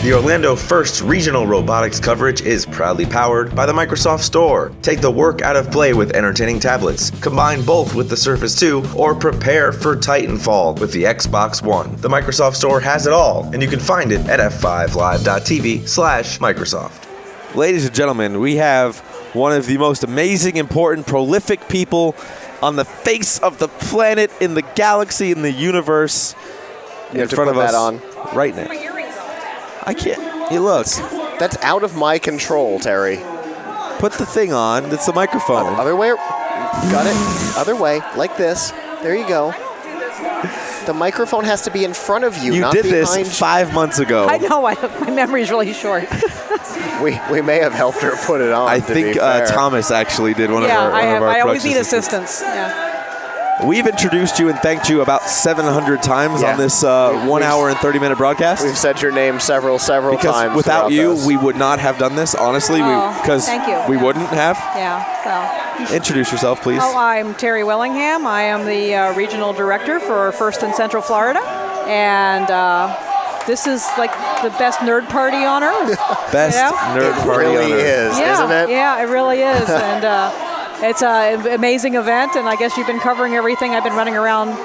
The Orlando First regional robotics coverage is proudly powered by the Microsoft Store. Take the work out of play with entertaining tablets. Combine both with the Surface 2 or prepare for Titanfall with the Xbox One. The Microsoft Store has it all, and you can find it at f5live.tv/Microsoft. Ladies and gentlemen, we have one of the most amazing, important, prolific people on the face of the planet, in the galaxy, in the universe, in front of us right now. I can't. Hey, look. That's out of my control, Terry. Put the thing on. It's the microphone. Other way. Got it. Other way. Like this. There you go. The microphone has to be in front of you, not behind. You did this 5 months ago. I know. My memory's really short. We may have helped her put it on. I think Thomas actually did one of our I always need assistance. Yeah. We've introduced you and thanked you about 700 times on this 1 hour and 30-minute broadcast. We've said your name several times. Because without you, we would not have done this, honestly. Thank you. We wouldn't have. Yeah. So. Introduce yourself, please. Oh, I'm Terri Willingham. I am the regional director for First and Central Florida. And this is like the best nerd party on earth. Best nerd party on earth. Isn't it? Yeah, it really is. And it's an amazing event, and I guess you've been covering everything. I've been running around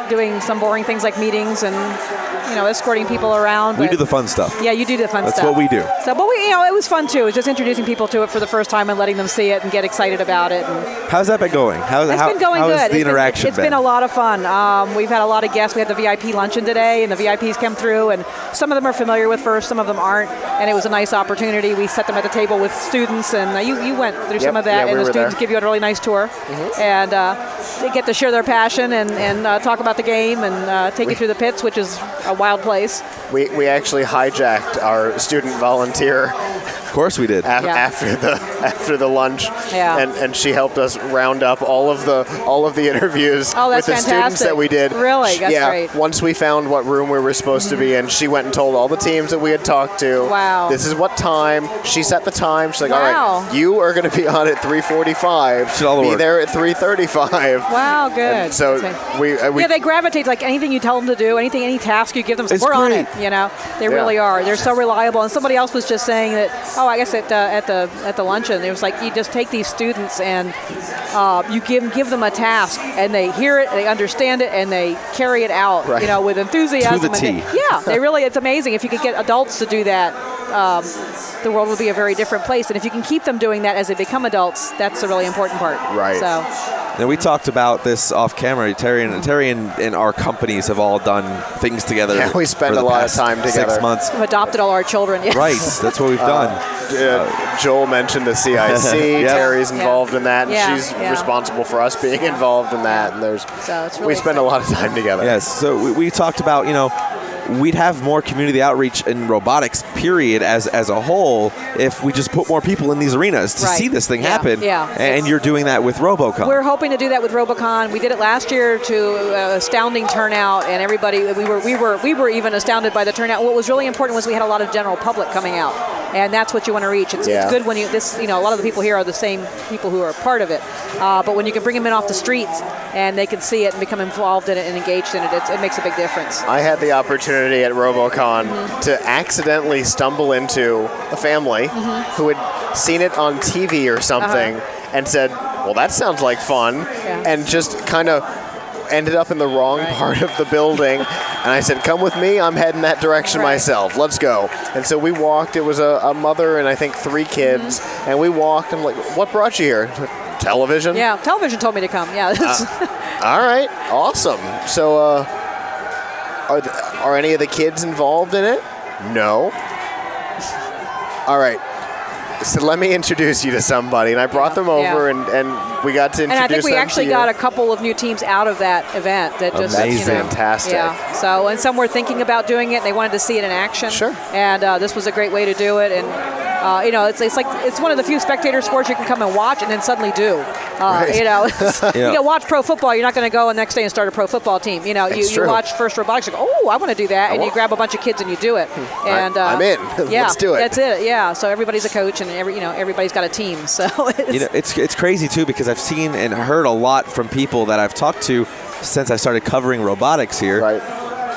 doing some boring things like meetings and, escorting people around. We do the fun stuff. Yeah, you do the fun stuff. That's what we do. So, but it was fun too. It was just introducing people to it for the first time and letting them see it and get excited about it. And how's that been going? It's been going good. Has the interaction It's been a lot of fun. We've had a lot of guests. We had the VIP luncheon today, and the VIPs came through, and some of them are familiar with First, some of them aren't, and it was a nice opportunity. We set them at the table with students, and you went through some of that, and the students give you a really nice tour, and they get to share their passion and talk about the game and take you through the pits, which is a wild place. We actually hijacked our student volunteer. Of course we did. After the lunch, and she helped us round up all of the interviews with the students that we did. Really, that's great. Once we found what room we were supposed to be in, she went and told all the teams that we had talked to. Wow. This is what time. She set the time. She's like, all right, you are going to be on at 3:45. Be there at 3:35. Wow, good. And so they gravitate like anything you tell them to do, any task you give them. We're on it. They really are. They're so reliable. And somebody else was just saying that. I guess at the luncheon, it was like you just take these students and you give them a task, and they hear it, they understand it, and they carry it out, with enthusiasm. To the T. It's amazing. If you could get adults to do that, the world will be a very different place. And if you can keep them doing that as they become adults, that's a really important part. Right. So. And we talked about this off camera. Terry and our companies have all done things together. Yeah, we spend a lot of time together. 6 months. We've adopted all our children. Yes. Right. That's what we've done. Joel mentioned the CIC. Terry's involved in that, and she's responsible for us being involved in that. And we spend a lot of time together. Yes. So we talked about we'd have more community outreach in robotics, period, as a whole, if we just put more people in these arenas to see this thing happen. Yeah. And you're doing that with RoboCon. We're hoping to do that with RoboCon. We did it last year to astounding turnout, and everybody we were even astounded by the turnout. What was really important was we had a lot of general public coming out, and that's what you want to reach. It's good when a lot of the people here are the same people who are part of it, but when you can bring them in off the streets and they can see it and become involved in it and engaged in it, it makes a big difference. I had the opportunity at RoboCon to accidentally stumble into a family who had seen it on TV or something and said, well, that sounds like fun, and just kind of ended up in the wrong part of the building. And I said, come with me, I'm heading that direction myself, let's go. And so we walked. It was a mother and I think 3 kids, and we walked. I'm like, what brought you here? Television? Yeah, television told me to come. Yeah. All right, awesome. So are any of the kids involved in it? No. All right. So let me introduce you to somebody. And I brought them over, and we got to introduce them to you. And I think we actually got a couple of new teams out of that event. That's fantastic. Yeah. So, and some were thinking about doing it. They wanted to see it in action. Sure. And this was a great way to do it. And it's one of the few spectator sports you can come and watch and then suddenly do. You watch pro football. You're not going to go the next day and start a pro football team. You watch First Robotics. You go, oh, I want to do that, and you grab a bunch of kids and you do it. And I'm in. Let's do it. That's it. Yeah. So everybody's a coach, and everybody's got a team. So it's crazy too, because I've seen and heard a lot from people that I've talked to since I started covering robotics here. Right.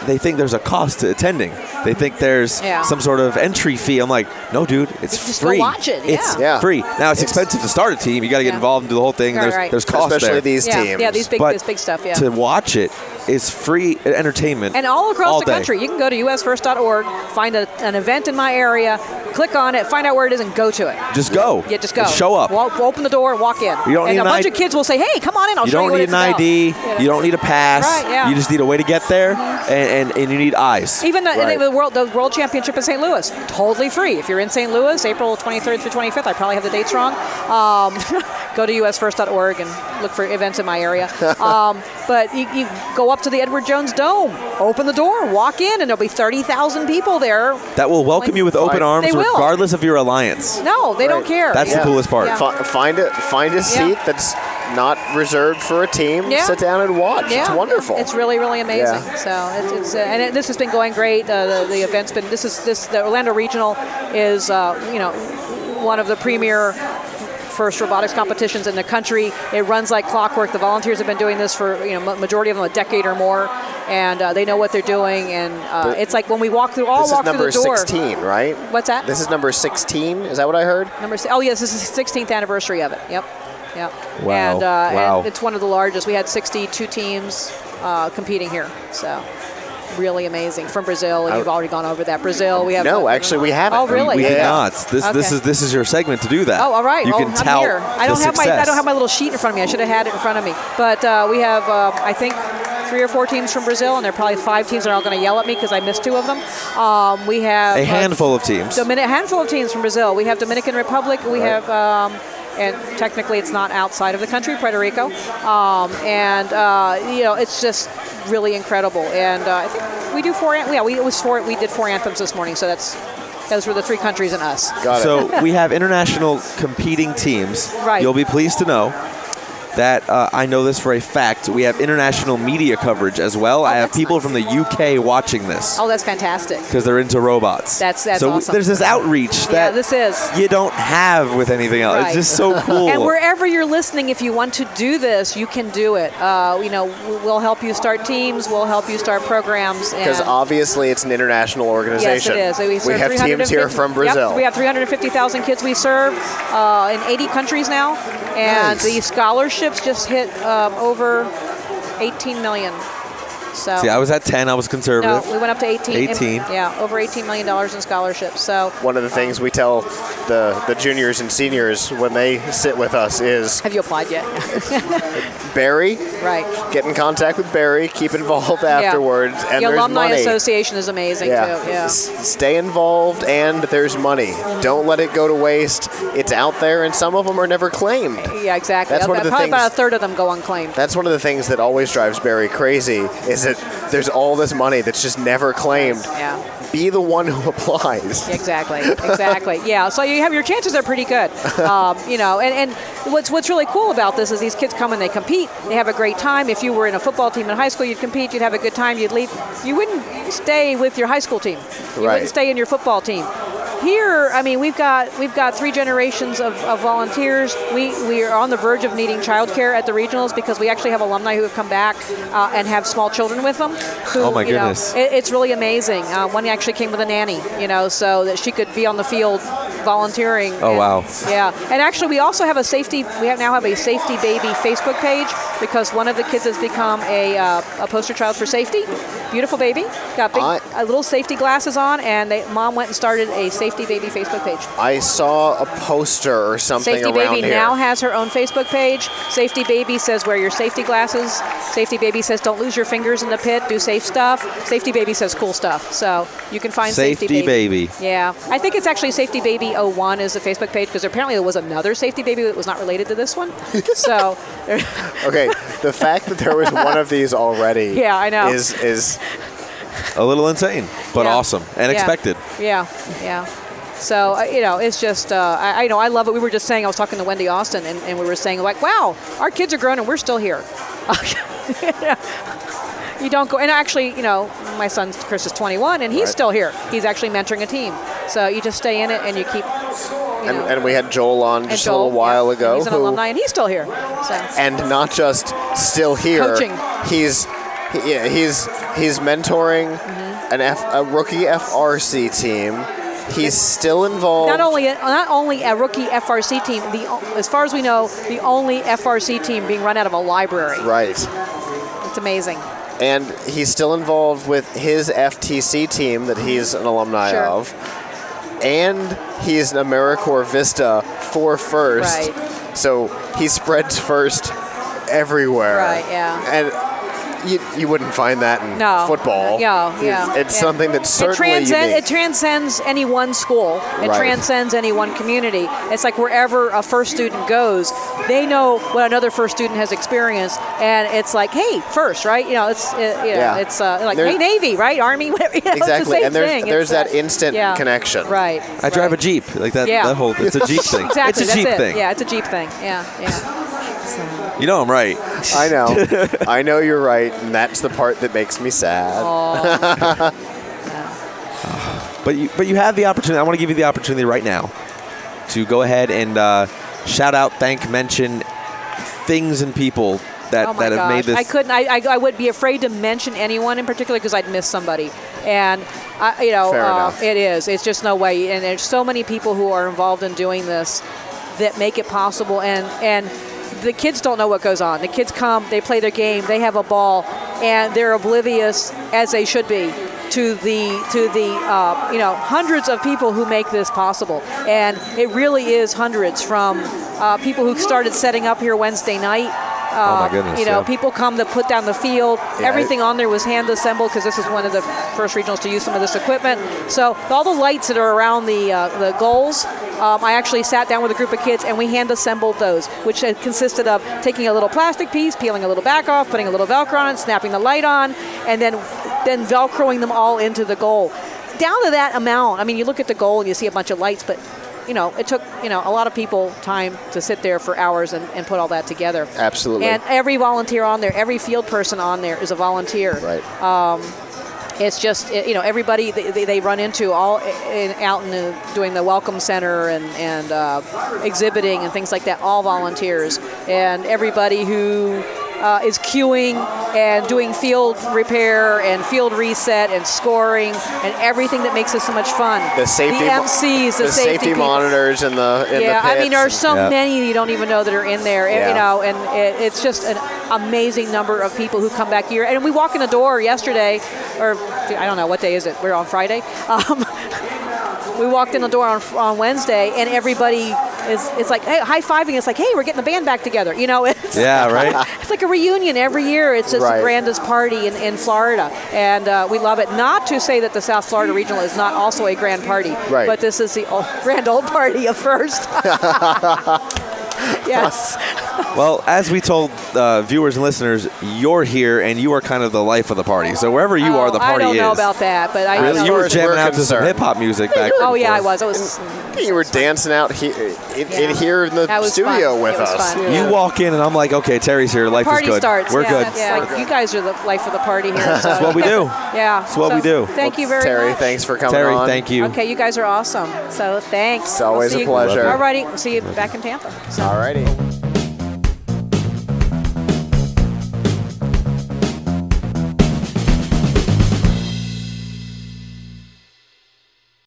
they think there's a cost to attending. They think there's some sort of entry fee. I'm like, no, dude, it's just free. Go watch it. It's free. Now it's expensive to start a team. You got to get involved and do the whole thing. There's cost especially there. these teams. Yeah, this big stuff. Yeah. To watch it is free entertainment. And all across the day. country, you can go to usfirst.org, find an event in my area, click on it, find out where it is, and go to it. Just go. Yeah, just go. Just show up. Open the door and walk in. You don't and need a bunch of kids will say, "Hey, come on in. I'll show you what it's about." You don't need an ID. You don't need a pass. Right, yeah. You just need a way to get there, and you need eyes. Even the World Championship in St. Louis, totally free. If you're in St. Louis, April 23rd through 25th, I probably have the dates wrong. Go to usfirst.org and look for events in my area. But you go up to the Edward Jones Dome, open the door, walk in, and there'll be 30,000 people there. That will welcome you with open arms, regardless of your alliance. No, they don't care. That's the coolest part. Yeah. Find a seat that's not reserved for a team. Yeah. Sit down and watch. Yeah. It's wonderful. It's really, really amazing. So it's this has been going great. The event's been the Orlando Regional is one of the premier first robotics competitions in the country. It runs like clockwork. The volunteers have been doing this for majority of them a decade or more, and they know what they're doing. And it's like when we walk through, walk through the door. This is number 16, right? What's that? This is number 16. Is that what I heard? Yes, this is the 16th anniversary of it. Yep. Wow. And it's one of the largest. We had 62 teams competing here. So. Really amazing from Brazil, and you've already gone over that. Brazil, we have. No, actually, we haven't. Oh, really? We did not. This is your segment to do that. Oh, all right. You can I'm tout here. I don't have my little sheet in front of me. I should have had it in front of me. But we have, I think, 3 or 4 teams from Brazil, and there are probably 5 teams that are all going to yell at me because I missed 2 of them. We have a handful of teams. A handful of teams from Brazil. We have Dominican Republic. We have. And technically, it's not outside of the country, Puerto Rico, it's just really incredible. And I think we do 4. Yeah, we did 4 anthems this morning, so those were the 3 countries and us. Got it. So we have international competing teams. Right. You'll be pleased to know that I know this for a fact. We have international media coverage as well. I have people from the UK watching this. Oh, that's fantastic. Because they're into robots. That's so awesome. There's this outreach that this is. You don't have with anything else. Right. It's just so cool. And wherever you're listening, if you want to do this, you can do it. We'll help you start teams. We'll help you start programs. Because obviously it's an international organization. Yes, it is. We have teams here from Brazil. Yep, we have 350,000 kids we serve in 80 countries now. And the scholarships just hit over 18 million. So see, I was at 10. I was conservative. No, we went up to 18. 18. Over $18 million in scholarships. So one of the things we tell the juniors and seniors when they sit with us is, have you applied yet? Barry. Right. Get in contact with Barry. Keep involved afterwards. And the there's alumni money. Association is amazing too. Yeah. Stay involved, and there's money. Don't let it go to waste. It's out there, and some of them are never claimed. Yeah, exactly. That's one of the probably things, about a third of them go unclaimed. That's one of the things that always drives Barry crazy. Is that there's all this money that's just never claimed. Yeah. Be the one who applies. Exactly. Yeah. So you have your chances are pretty good. And what's really cool about this is these kids come and they compete. They have a great time. If you were in a football team in high school, you'd compete. You'd have a good time. You'd leave. You wouldn't stay with your high school team. You wouldn't stay in your football team. Here, I mean, we've got 3 generations of volunteers. We are on the verge of needing childcare at the regionals because we actually have alumni who have come back and have small children with them. Who, oh my goodness! It's really amazing. One actually came with a nanny, so that she could be on the field volunteering. Oh wow! Yeah, and actually we also have a safety. We now have a Safety Baby Facebook page because one of the kids has become a poster child for safety. Beautiful baby, got big little safety glasses on, and mom went and started a Safety Baby Facebook page. I saw a poster or something Safety around Baby here. now has her own Facebook page. Safety Baby says wear your safety glasses. Safety Baby says don't lose your fingers in the pit, do safe stuff. Safety Baby says cool stuff. So you can find Safety Baby. Yeah. I think it's actually Safety Baby 01 is the Facebook page because apparently there was another Safety Baby that was not related to this one. So okay, the fact that there was one of these already I know. is a little insane, but awesome and expected. Yeah. So, it's just, I love it. We were just saying, I was talking to Wendy Austin, and we were saying, like, wow, our kids are grown and we're still here. You don't go, and actually, my son, Chris, is 21, and he's still here. He's actually mentoring a team. So you just stay in it, and you keep, And we had Joel on just a little while ago. He's an alumni, and he's still here. So. And not just still here. Coaching. He's He's mentoring a rookie FRC team. He's still involved. Not only a rookie FRC team, as far as we know, the only FRC team being run out of a library. Right. It's amazing. And he's still involved with his FTC team that he's an alumni of. And he's an AmeriCorps Vista for First. Right. So he spreads First everywhere. Right, yeah. And you wouldn't find that in football. Yeah. It's something that's certainly unique. It transcends any one school. It transcends any one community. It's like wherever a first student goes, they know what another first student has experienced, and it's like, hey, first, right? It's like, hey, Navy, right? Army, whatever. Exactly, it's the same and there's that instant connection. Right. I drive a Jeep, like that. Yeah. That whole it's a Jeep thing. Exactly. It's a Jeep thing. Yeah, it's a Jeep thing. Yeah. You know I'm right. I know. I know you're right, and that's the part that makes me sad. But you have the opportunity. I want to give you the opportunity right now to go ahead and shout out, thank, mention things and people that have made this. I would be afraid to mention anyone in particular because I'd miss somebody. And it is. It's just no way. And there's so many people who are involved in doing this that make it possible. And the kids don't know what goes on. The kids come, they play their game, they have a ball, and they're oblivious, as they should be, to the hundreds of people who make this possible. And it really is hundreds, from people who started setting up here Wednesday night. Oh my goodness, people come to put down the field. Yeah. Everything on there was hand assembled because this is one of the first regionals to use some of this equipment. So all the lights that are around the goals, I actually sat down with a group of kids and we hand assembled those, which consisted of taking a little plastic piece, peeling a little back off, putting a little Velcro on it, snapping the light on, and then Velcroing them all into the goal. Down to that amount. I mean, you look at the goal and you see a bunch of lights, but it took, a lot of people time to sit there for hours and put all that together. Absolutely. And every volunteer on there, every field person on there is a volunteer. Right. It's just, everybody they run into out in doing the welcome center and exhibiting and things like that, all volunteers. And everybody who is queuing and doing field repair and field reset and scoring and everything that makes it so much fun. The safety, the MCs, the safety monitors in the pits. I mean, there are so many you don't even know that are in there. And it's just an amazing number of people who come back here. And we walk in the door yesterday, or I don't know, what day is it? We're on Friday. We walked in the door on Wednesday, and everybody is like, hey, high-fiving. It's like, hey, we're getting the band back together. It's, right. It's like a reunion every year. It's just the grandest party in Florida, and we love it. Not to say that the South Florida Regional is not also a grand party, but this is the grand old party of First. Yes. Well, as we told viewers and listeners, you're here and you are kind of the life of the party. So wherever you are, the party is. I don't know about that, but I really, you were jamming out to some hip hop music back there. Oh yeah, I was. You were dancing out here in the studio with us. Fun. You walk in and I'm like, okay, Terry's here. Life is good. Party starts. We're good. Like, you guys are the life of the party here. So. That's what we do. Yeah. That's what we do. Thank you very Terry, much. thanks for coming Terry, on. thank you. Okay, you guys are awesome. So thanks. It's always a pleasure. All righty. See you back in Tampa. All righty.